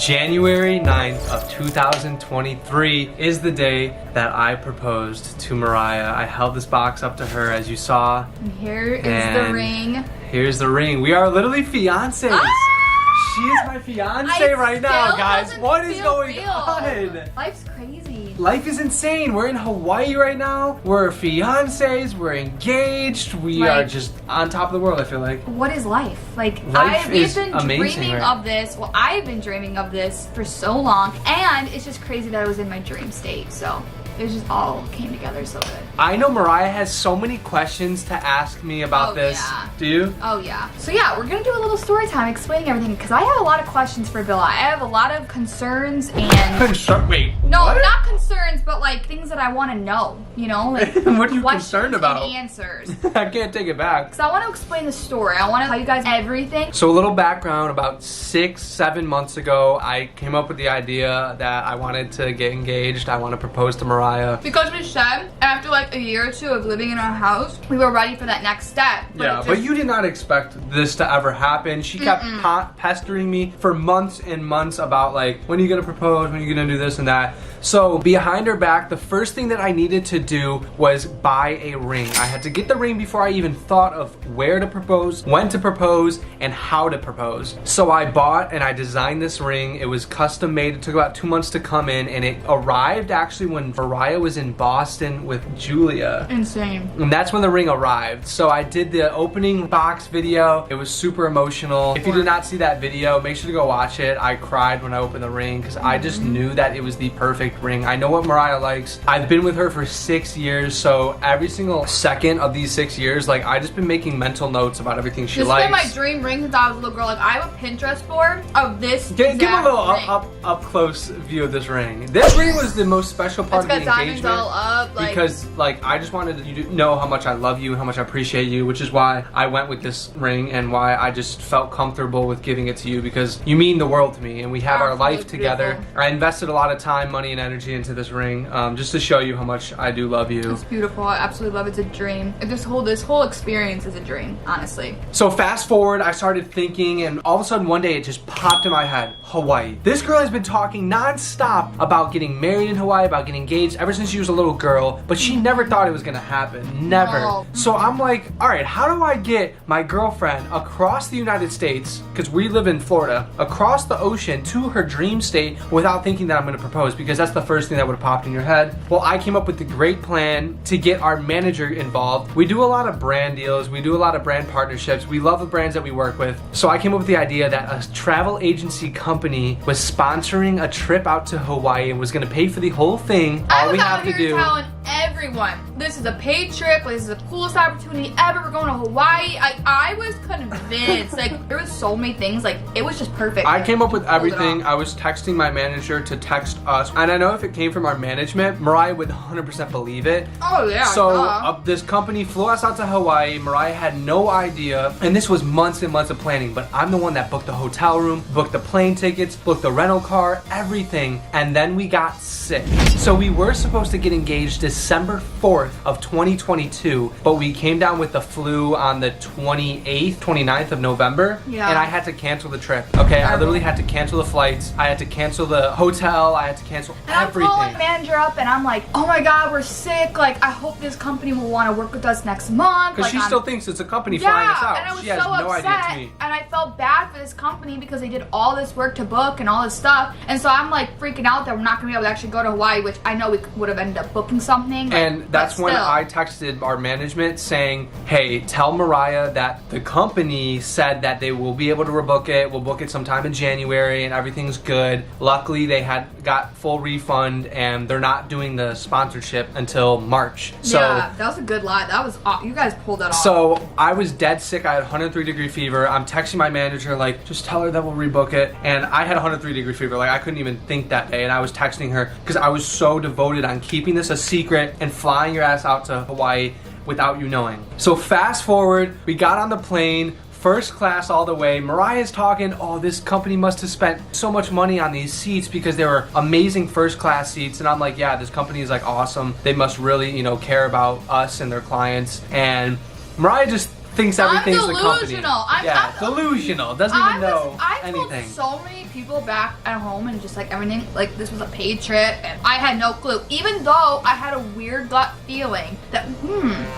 January 9th of 2023 is the day that I proposed to Mariah. I held this box up to her, as you saw. And here is the ring. Here's the ring. We are literally fiancés. Ah! She is my fiance right now, guys. What is going on? Life's crazy. Life is insane. We're in Hawaii right now. We're fiancés. We're engaged. We are just on top of the world, I feel like. What is life? Like, we've been dreaming of this. Well, I've been dreaming of this for so long. And it's just crazy that I was in my dream state. So it just all came together so good. I know Mariah has so many questions to ask me about this. Yeah. Do you? Oh yeah. So yeah, we're gonna do a little story time explaining everything because I have a lot of questions for Bill. I have a lot of concerns and Wait. no, what? not concerns, but like things that I want to know. You know, like what are you concerned about? And answers. I can't take it back. Because I want to explain the story. I want to tell you guys everything. So a little background: about 6-7 months ago, I came up with the idea that I wanted to get engaged. I want to propose to Mariah. Because we said after like a year or two of living in our house, we were ready for that next step. But you did not expect this to ever happen. She kept pestering me for months and months about like, when are you gonna propose? When are you gonna do this and that? So behind her back, the first thing that I needed to do was buy a ring. I had to get the ring before I even thought of where to propose, when to propose, and how to propose. So I bought and I designed this ring. It was custom made. It took about 2 months to come in, and it arrived actually when Mariah was in Boston with Julia. Insane. And that's when the ring arrived. So I did the opening box video. It was super emotional. If you did not see that video, make sure to go watch it. I cried when I opened the ring because I just knew that it was the perfect ring. I know what Mariah likes. I've been with her for 6 years, so every single second of these 6 years, like, I just been making mental notes about everything she likes. This has been my dream ring since I was a little girl. Like, I have a Pinterest board of this Give a little ring. up close view of this ring. This ring was the most special part of the engagement. It's got diamonds all up. Like, because, like, I just wanted you to know how much I love you, how much I appreciate you, which is why I went with this ring and why I just felt comfortable with giving it to you, because you mean the world to me and we have our life together. Beautiful. I invested a lot of time, money, and energy into this ring just to show you how much I do love you. It's beautiful. I absolutely love it. It's a dream. This whole experience is a dream, honestly. So fast forward, I started thinking, and all of a sudden one day it just popped in my head. Hawaii. This girl has been talking non-stop about getting married in Hawaii, about getting engaged ever since she was a little girl, but she never thought it was gonna happen. Never. No. So I'm like, all right, how do I get my girlfriend across the United States, because we live in Florida, across the ocean to her dream state without thinking that I'm gonna propose? Because that's the first thing that would have popped in your head. Well, I came up with the great plan to get our manager involved. We do a lot of brand deals. We do a lot of brand partnerships. We love the brands that we work with. So I came up with the idea that a travel agency company was sponsoring a trip out to Hawaii and was gonna pay for the whole thing. All we have to do. Telling everyone, this is a paid trip. This is the coolest opportunity ever. We're going to Hawaii. I was convinced. Like, there was so many things. Like, it was just perfect. I came up with everything. I was texting my manager to text us, and I know if it came from our management, Mariah would 100% believe it. Oh yeah. So this company flew us out to Hawaii. Mariah had no idea, and this was months and months of planning. But I'm the one that booked the hotel room, booked the plane tickets, booked the rental car, everything, and then we got sick. So we were supposed to get engaged December 4th of 2022, but we came down with the flu on the 28th, 29th of November, and I had to cancel the trip. Okay, I literally had to cancel the flights. I had to cancel the hotel. I had to cancel everything. I'm calling the manager up, and I'm like, oh my god, we're sick. Like, I hope this company will want to work with us next month. Because she still thinks it's a company flying us out. And I was she has so no upset, idea to me. and I felt bad for this company because they did all this work to book and all this stuff. And so I'm like freaking out that we're not going to be able to actually go to Hawaii, which I know we would have ended up booking something. And that's when I texted our management saying, hey, tell Mariah that the company said that they will be able to rebook it. We'll book it sometime in January and everything's good. Luckily, they had got full refund and they're not doing the sponsorship until March. So yeah, that was a good lie. That was, you guys pulled that off. So I was dead sick. I had 103-degree fever. I'm texting my manager like, just tell her that we'll rebook it. And I had 103-degree fever. Like, I couldn't even think that day. And I was texting her because I was so devoted on keeping this a secret and flying your ass out to Hawaii without you knowing. So fast forward, we got on the plane, first class all the way. Mariah's talking, oh, this company must have spent so much money on these seats because they were amazing first class seats. And I'm like, yeah, this company is like awesome. They must really, care about us and their clients. And Mariah just thinks everything's the company. Delusional. Yeah, delusional. Doesn't even know I anything. told so many people back at home and just like everything, like this was a paid trip, and I had no clue. Even though I had a weird gut feeling that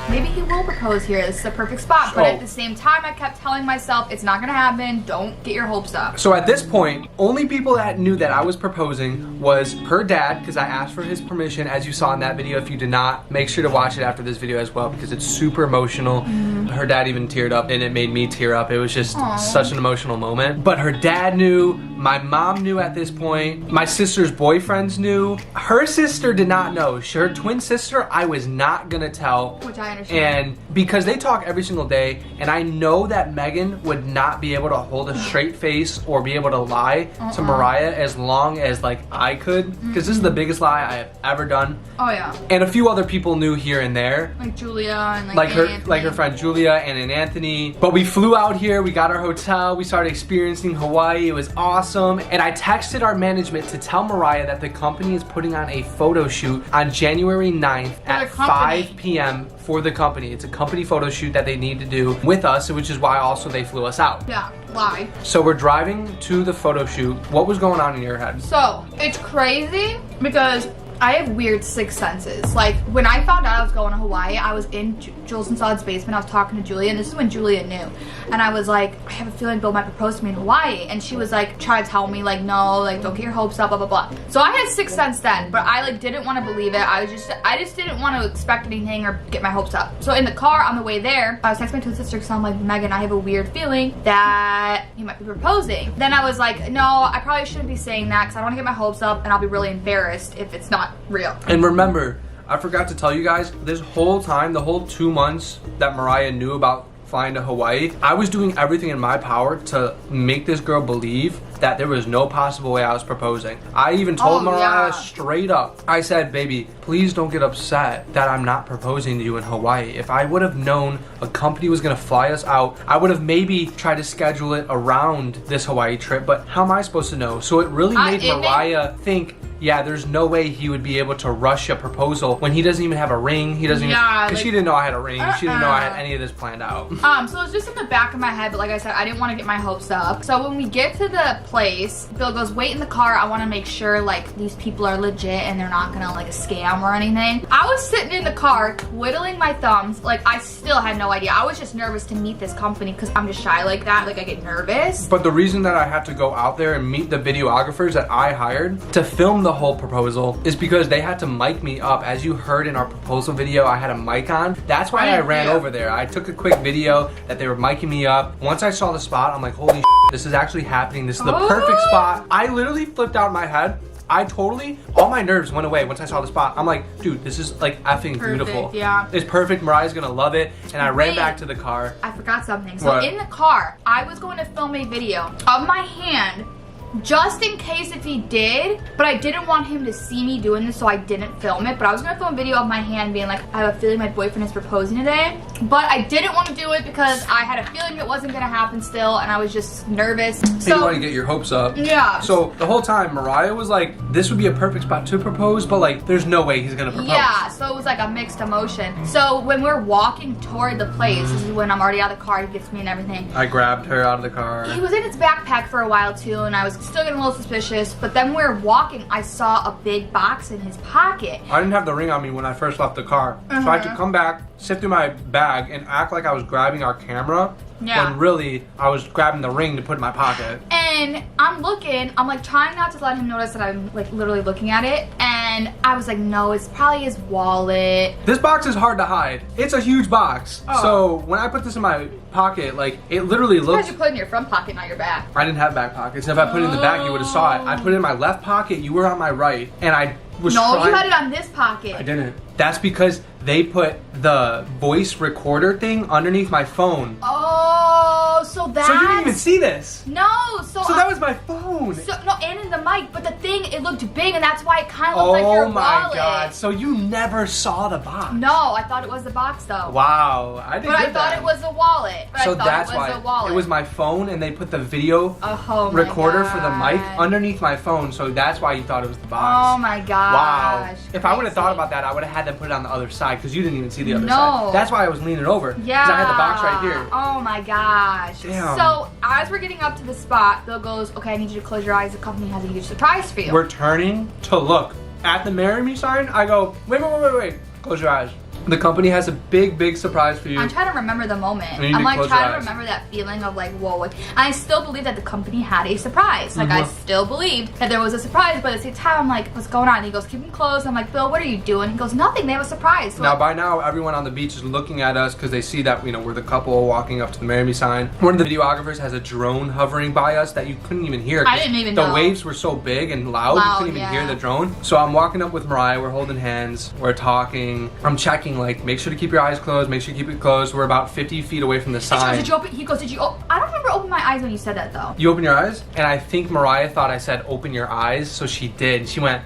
maybe he will propose here. This is a perfect spot. But at the same time, I kept telling myself it's not gonna happen. Don't get your hopes up. So at this point, only people that knew that I was proposing was her dad, because I asked for his permission, as you saw in that video. If you did not, make sure to watch it after this video as well, because it's super emotional. Her dad even teared up, and it made me tear up. It was just such an emotional moment. But her dad knew, my mom knew at this point, my sister's boyfriends knew. Her sister did not know. Her twin sister, I was not gonna tell. Which I understand. And because they talk every single day, and I know that Megan would not be able to hold a straight face or be able to lie to Mariah as long as like I could, because this is the biggest lie I have ever done. Oh yeah. And a few other people knew here and there, like Julia and like her friend Julia and Anthony. But we flew out here, we got our hotel, we started experiencing Hawaii. It was awesome. And I texted our management to tell Mariah that the company is putting on a photo shoot on January 9th at 5 p.m. for the company. It's a company photo shoot that they need to do with us, which is why also they flew us out. Yeah, why? So we're driving to the photo shoot. What was going on in your head? So, it's crazy because I have weird sixth senses. Like, when I found out I was going to Hawaii, I was in Jules and Saud's basement. I was talking to Julia, and this is when Julia knew. And I was like, I have a feeling Bill might propose to me in Hawaii. And she was like, trying to tell me, like, no, like, don't get your hopes up, blah, blah, blah. So I had sixth sense then, but I, like, didn't want to believe it. I just didn't want to expect anything or get my hopes up. So in the car on the way there, I was texting my twin sister because I'm like, Megan, I have a weird feeling that he might be proposing. Then I was like, no, I probably shouldn't be saying that because I don't want to get my hopes up and I'll be really embarrassed if it's not real. And remember, I forgot to tell you guys, this whole time, the whole 2 months that Mariah knew about flying to Hawaii, I was doing everything in my power to make this girl believe that there was no possible way I was proposing. I even told Mariah straight up, I said, baby, please don't get upset that I'm not proposing to you in Hawaii. If I would have known a company was gonna fly us out, I would have maybe tried to schedule it around this Hawaii trip, but how am I supposed to know? So it really made Mariah think, yeah, there's no way he would be able to rush a proposal when he doesn't even have a ring. He doesn't even, because she didn't know I had a ring. She didn't know I had any of this planned out. So it's just in the back of my head, but like I said, I didn't want to get my hopes up. So when we get to the place, Bill goes, wait in the car. I want to make sure like these people are legit and they're not gonna like scam or anything. I was sitting in the car twiddling my thumbs. Like I still had no idea. I was just nervous to meet this company because I'm just shy like that. Like I get nervous. But the reason that I had to go out there and meet the videographers that I hired to film the whole proposal is because they had to mic me up. As you heard in our proposal video, I had a mic on. That's why I ran over there. I took a quick video that they were micing me up. Once I saw the spot, I'm like, holy shit, this is actually happening. This is the perfect spot. I literally flipped out in my head. All my nerves went away once I saw the spot. I'm like, dude, this is like effing beautiful. Yeah. It's perfect. Mariah's gonna love it. And I ran back to the car. I forgot something. So in the car, I was going to film a video of my hand just in case if he did, but I didn't want him to see me doing this, so I didn't film it. But I was gonna film a video of my hand being like, I have a feeling my boyfriend is proposing today, but I didn't want to do it because I had a feeling it wasn't gonna happen still, and I was just nervous. So you want to get your hopes up. Yeah. So the whole time Mariah was like, this would be a perfect spot to propose, but like there's no way he's gonna propose. Yeah, so it was like a mixed emotion. So when we're walking toward the place, this is when I'm already out of the car, he gets me and everything. I grabbed her out of the car. He was in his backpack for a while too, and I was still getting a little suspicious, but then we were walking, I saw a big box in his pocket. I didn't have the ring on me when I first left the car, so I had to come back, sift through my bag, and act like I was grabbing our camera, when really I was grabbing the ring to put in my pocket. And I'm looking, I'm like trying not to let him notice that I'm like literally looking at it, and I was like, no, it's probably his wallet. This box is hard to hide. It's a huge box. So when I put this in my pocket, like it literally looks. Because you put it in your front pocket, not your back. I didn't have back pockets. If I put it in the back, you would have saw it. I put it in my left pocket. You were on my right, and I was trying. You had it on this pocket. I didn't. That's because they put the voice recorder thing underneath my phone. Oh, Oh, so that. So you didn't even see this. No, So that was my phone. So no, and in the mic, but the thing, it looked big, and that's why it kind of looked like your wallet. Oh my god! So you never saw the box? No, I thought it was the box though. Wow, I didn't. But I thought it was a wallet. So that's why it was my phone, and they put the video recorder for the mic underneath my phone. So that's why you thought it was the box. Oh my gosh. Wow. If I would have thought about that, I would have had them put it on the other side because you didn't even see the other side. That's why I was leaning over. Yeah. Because I had the box right here. Oh my gosh. Damn. So as we're getting up to the spot, Bill goes, "Okay, I need you to close your eyes. The company has a huge surprise for you." We're turning to look at the marry me sign. I go, wait. Close your eyes. The company has a big surprise for you. I'm trying to remember the moment. I'm like trying to remember that feeling of like, whoa. And I still believe that the company had a surprise. Like I still believed that there was a surprise, but at the same time, I'm like, what's going on? And he goes, keep them closed. I'm like, Bill, what are you doing? He goes, nothing. They have a surprise. So now, by now, everyone on the beach is looking at us because they see that, you know, we're the couple walking up to the marry me sign. One of the videographers has a drone hovering by us that you couldn't even hear. I didn't even know. The waves were so big and loud, you couldn't even hear the drone. So I'm walking up with Mariah. We're holding hands. We're talking. I'm checking, like, make sure to keep your eyes closed, make sure you keep it closed. We're about 50 feet away from the sign. Did you open? He goes, did you open? I don't remember opening my eyes when you said that though. You open your eyes? And I think Mariah thought I said open your eyes, so she did. She went.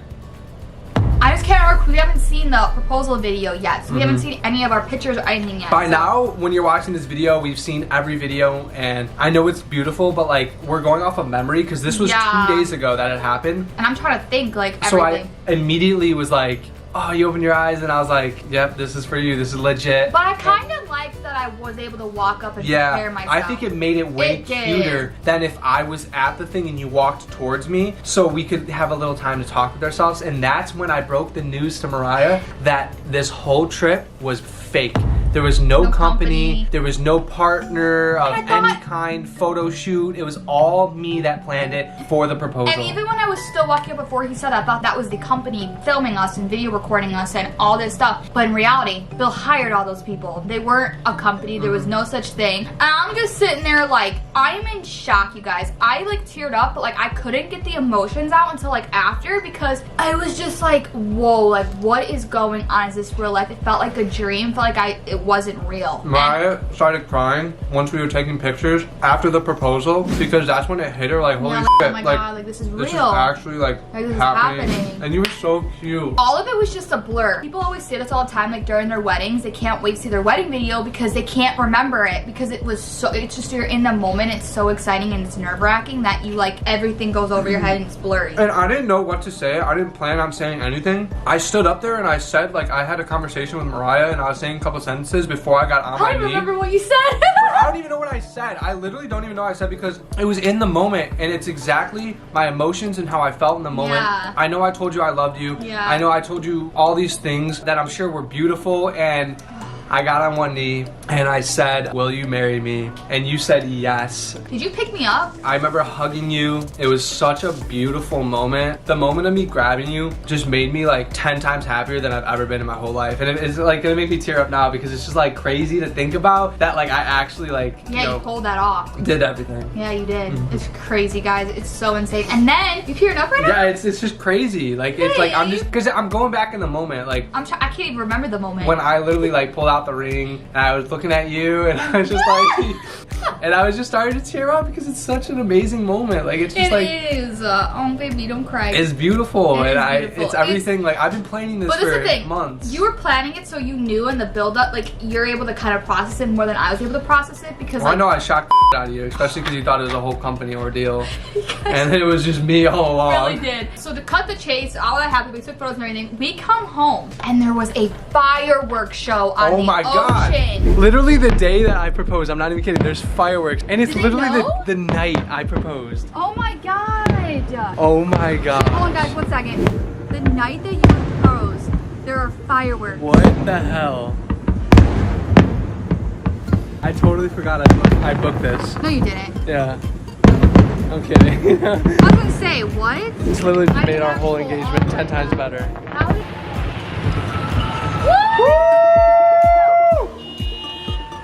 I just can't remember because we haven't seen the proposal video yet. So we haven't seen any of our pictures or anything yet. By now, when you're watching this video, we've seen every video and I know it's beautiful, but like we're going off of memory because this was 2 days ago that it happened. And I'm trying to think like everything. So I immediately was like, oh, you open your eyes, and I was like, yep, this is for you, this is legit. But I kind of liked that I was able to walk up and prepare myself. I think it made it way cuter than if I was at the thing and you walked towards me, so we could have a little time to talk with ourselves. And that's when I broke the news to Mariah that this whole trip was fake. There was no company, there was no partner of any kind, photo shoot. It was all me that planned it for the proposal. And even when I was still walking up before he said that, I thought that was the company filming us and video recording us and all this stuff. But in reality, Bill hired all those people. They weren't a company. There was no such thing. And I'm just sitting there like, I'm in shock, you guys. I like teared up, but like I couldn't get the emotions out until like after because I was just like, whoa, like what is going on? Is this real life? It felt like a dream. It felt like it wasn't real. Mariah started crying once we were taking pictures after the proposal because that's when it hit her like, holy shit. Oh my god, like this is real. This is actually like this is happening. And you were so cute. All of it was just a blur. People always say this all the time, like during their weddings, they can't wait to see their wedding video because they can't remember it because it was so, it's just you're in the moment, it's so exciting and it's nerve-wracking that you like everything goes over your head and it's blurry. And I didn't know what to say. I didn't plan on saying anything. I stood up there and I said, like, I had a conversation with Mariah and I was saying a couple sentences before I got on my knee. I don't remember what you said. I don't even know what I said. I literally don't even know what I said because it was in the moment and it's exactly my emotions and how I felt in the moment. Yeah. I know I told you I loved you. Yeah. I know I told you all these things that I'm sure were beautiful, and I got on one knee and I said, will you marry me? And you said yes. Did you pick me up? I remember hugging you. It was such a beautiful moment. The moment of me grabbing you just made me like 10 times happier than I've ever been in my whole life. And it's like gonna make me tear up now because it's just like crazy to think about that like I actually like, you pulled that off. Did everything. Yeah, you did. It's crazy, guys. It's so insane. And then, you teared up right now? Yeah, it's just crazy. Like, it's like, I'm just, because I'm going back in the moment. Like, I can't even remember the moment. When I literally like pulled out the ring and I was looking at you and I was just like, and I was just starting to tear up because it's such an amazing moment. Like, it's just like. It is. Oh, baby, don't cry. It's beautiful. Beautiful. It's everything. Like, I've been planning this for months. You were planning it so you knew in the build up, like, you're able to kind of process it more than I was able to process it because I know I shocked the out of you, especially because you thought it was a whole company ordeal. And it was just me all along. Really did. So to cut the chase, all that happened, we took photos and everything. We come home and there was a fireworks show on the ocean. Literally the day that I proposed, I'm not even kidding, there's fireworks. And it's literally the night I proposed. Oh my god. Oh my god. Hold on guys, 1 second. The night that you proposed, there are fireworks. What the hell? I totally forgot I booked this. No, you didn't. Yeah. I'm kidding. I was gonna say, what? It's literally made our whole engagement 10 times better. How did...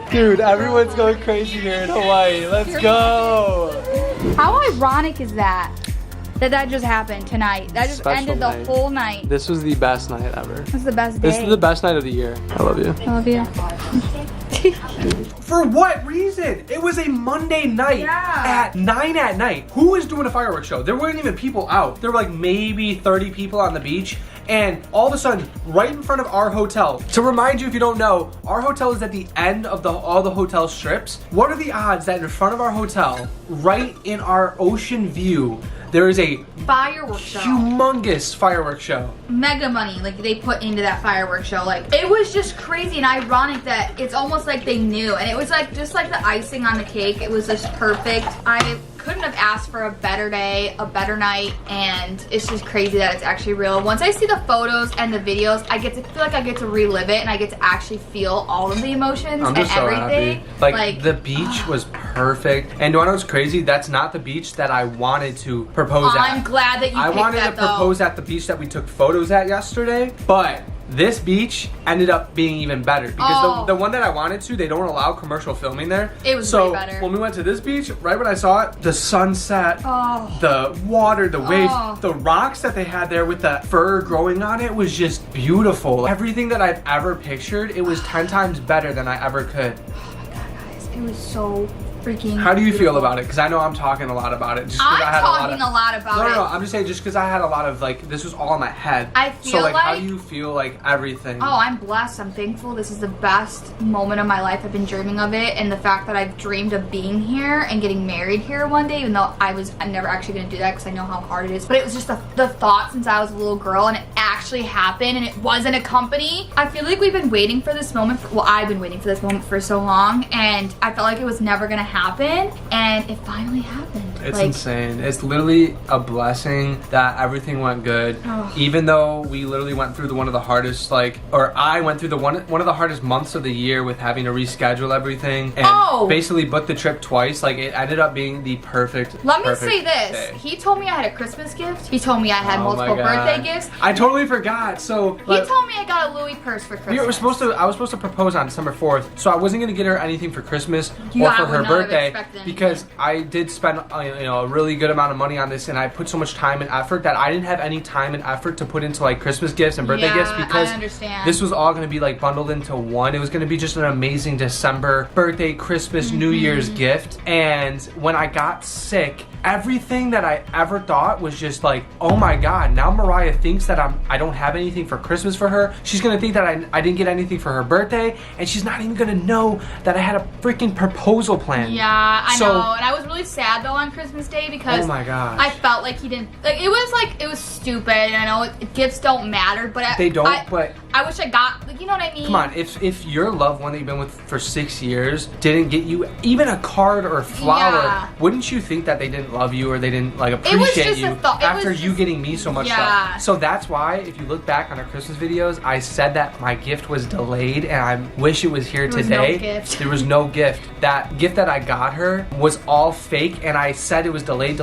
Woo! Dude, everyone's going crazy here in Hawaii. Let's go! How ironic is that? That just happened tonight. That just ended the whole night. This was the best night ever. This is the best day. This is the best night of the year. I love you. I love you. For what reason? It was a Monday night at 9 at night. Who was doing a fireworks show? There weren't even people out. There were like maybe 30 people on the beach. And all of a sudden, right in front of our hotel, to remind you if you don't know, our hotel is at the end of all the hotel strips. What are the odds that in front of our hotel, right in our ocean view, there is a fireworks show, humongous fireworks show, mega money like they put into that fireworks show? Like, it was just crazy and ironic that it's almost like they knew, and it was like just like the icing on the cake. It was just perfect. I couldn't have asked for a better day, a better night, and it's just crazy that it's actually real. Once I see the photos and the videos, I get to feel like I get to relive it, and I get to actually feel all of the emotions and so everything. Happy. Like the beach was perfect. And do you know what's crazy? That's not the beach that I wanted to propose at. I'm glad that you picked that, I wanted to propose at the beach that we took photos at yesterday, but this beach ended up being even better because the one that I wanted to, they don't allow commercial filming there. It was way better. When we went to this beach, right when I saw it, the sunset, the water, the waves, the rocks that they had there with the fur growing on it was just beautiful. Everything that I've ever pictured, it was 10 times better than I ever could. Oh my God, guys, it was so freaking How do you beautiful. feel about it? Because I know I'm talking a lot about it. Just I'm I had talking a lot about it. No, I'm just saying just because I had a lot of like, this was all in my head. I feel so like how do you feel like everything? Oh, I'm blessed. I'm thankful. This is the best moment of my life. I've been dreaming of it, and the fact that I've dreamed of being here and getting married here one day, even though I'm never actually going to do that because I know how hard it is. But it was just the thought since I was a little girl, and it actually happened, and it wasn't a company. I feel like we've been waiting for this moment. I've been waiting for this moment for so long, and I felt like it was never going to happen. And it finally happened. It's insane. It's literally a blessing that everything went good. Even though we literally went through one of the hardest, I went through one of the hardest months of the year with having to reschedule everything and basically book the trip twice. Like, it ended up being the perfect. Let me say this. Day. He told me I had a Christmas gift. He told me I had multiple birthday gifts. I totally forgot. So he told me I got a Louis purse for Christmas. I was supposed to propose on December 4th, so I wasn't gonna get her anything for Christmas or for her birthday because I did spend a really good amount of money on this, and I put so much time and effort that I didn't have any time and effort to put into like Christmas gifts and birthday gifts because this was all gonna be like bundled into one. It was gonna be just an amazing December birthday, Christmas, New Year's gift. And when I got sick, everything that I ever thought was just like, oh my God, now Mariah thinks that I don't have anything for Christmas for her. She's gonna think that I didn't get anything for her birthday, and she's not even gonna know that I had a freaking proposal plan. Yeah, I know. And I was really sad though on Christmas Day because oh my gosh, I felt like he didn't it was stupid, and I know gifts don't matter, but they don't. But I wish I got, you know what I mean? Come on, if your loved one that you've been with for 6 years didn't get you even a card or a flower, wouldn't you think that they didn't love you or they didn't like appreciate you after you getting me so much stuff? So that's why if you look back on our Christmas videos, I said that my gift was delayed and I wish it was here today. There was no gift. That gift that I got her was all fake, and I said it was delayed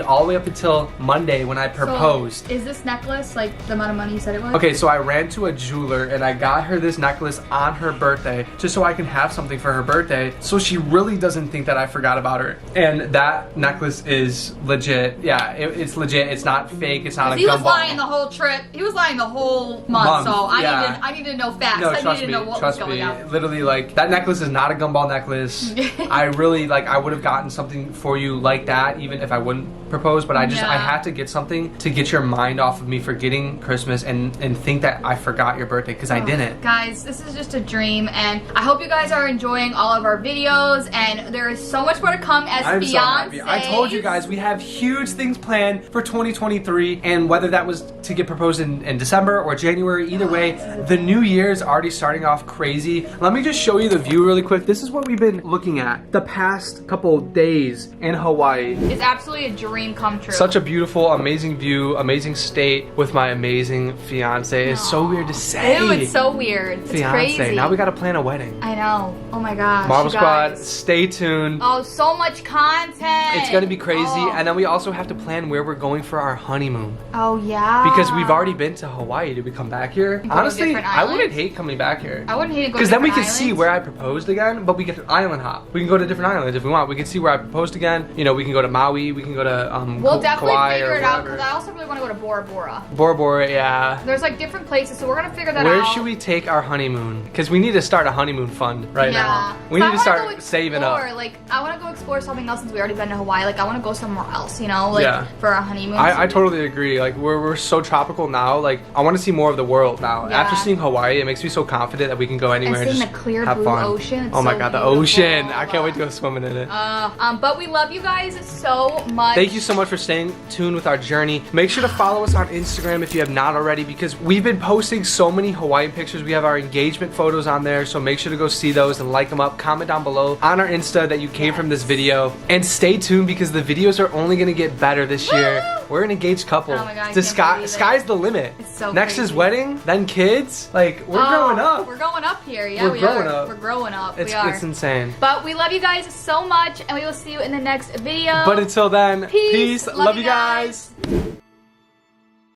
all the way up until Monday when I proposed. So is this necklace like the amount of money you said it was? Okay, so I ran to a jeweler and I got her this necklace on her birthday just so I can have something for her birthday, so she really doesn't think that I forgot about her. And that necklace is legit. Yeah, it's legit. It's not fake. It's not a gumball. He was lying the whole trip. He was lying the whole month. So I need to know facts. No, I need to know what was going on. Literally, like, that necklace is not a gumball necklace. I really, I would have gotten something for you like that even if I wouldn't propose, but I had to get something to get your mind off of me forgetting Christmas and think that I forgot your birthday, because I didn't. Guys, this is just a dream, and I hope you guys are enjoying all of our videos, and there is so much more to come as Fiancés. So happy. I told you guys we have huge things planned for 2023, and whether that was to get proposed in December or January, either way, the new year is already starting off crazy. Let me just show you the view really quick. This is what we've been looking at the past couple days in Hawaii. It's absolutely a dream come true. Such a beautiful, amazing view, amazing state with my amazing fiance. It's so weird to say. Ew, it's so weird. It's crazy. Now we gotta plan a wedding. I know. Oh my gosh. Marble Squad, stay tuned. Oh, so much content. It's gonna be crazy. And then we also have to plan where we're going for our honeymoon. Oh yeah. Because we've already been to Hawaii. Did we come back here? Honestly, I wouldn't hate coming back here. I wouldn't hate to go to because then we can islands. see where I proposed again, but we get an island hop. We can go to different islands if we want. We can see where I proposed again. You know, we can go to Maui, we can go to We'll definitely Kauai figure or it out whatever. because I also really want to go to Bora Bora. Bora Bora, yeah. There's like different places, so we're gonna figure that Where out. should we take our honeymoon? Because we need to start a honeymoon fund right now. We So need I to wanna start go saving up. explore, Like, I want to go explore something else since we already been to Hawaii. Like, I want to go somewhere else, you know, like Yeah. for a honeymoon. I totally agree. Like we're so tropical now. Like I want to see more of the world now. Yeah. After seeing Hawaii, it makes me so confident that we can go anywhere and seeing just the clear have blue fun. ocean, it's Oh my so god, the beautiful. ocean! I can't wait to go swimming in it. But we love you guys so much. Thank you so much for staying tuned with our journey. Make sure to follow us on Instagram if you have not already, because we've been posting so many Hawaiian pictures. We have our engagement photos on there, so make sure to go see those and like them up. Comment down below on our Insta that you came from this video, and stay tuned because the videos are only gonna get better this year. We're an engaged couple. Oh my God, I The can't believe it. sky's the limit. It's so Next is crazy. wedding, then kids. Like we're growing up. We're growing up here. Yeah, We're we growing are. up. We're growing up. It's we are. insane. But we love you guys so much, and we will see you in the next video. But until then, Peace. Love you guys.